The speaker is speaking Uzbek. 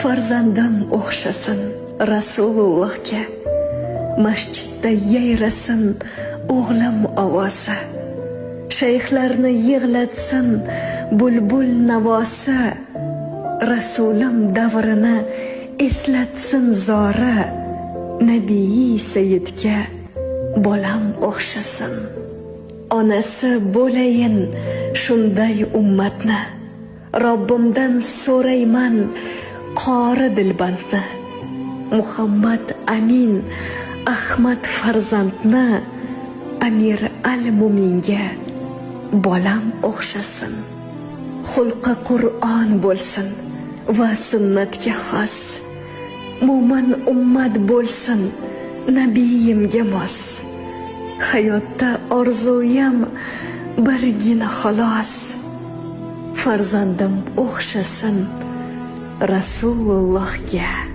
farzandim o'xshasin Rasulullohga, masjidda yayrasin o'g'lim ovozi, shayxlarni yig'latsin bulbul navosi, Rasulim davrini eslatsin zora, Nabiy Sayyidga bolam o'xshasin. Onasi bo'layin shunday ummatni, Robbimdan so'rayman qori dilbandni. Muhammad Amin Ahmad farzandni, Amir al-Mu'minga bolam o'xshasin. Xulqi Qur'on bo'lsin va sunnatga xos, mo'min ummat bo'lsin nabiyimga mos. Hayotda orzuyam birgina xolos, farzandim o'xshasin Rasulullohga.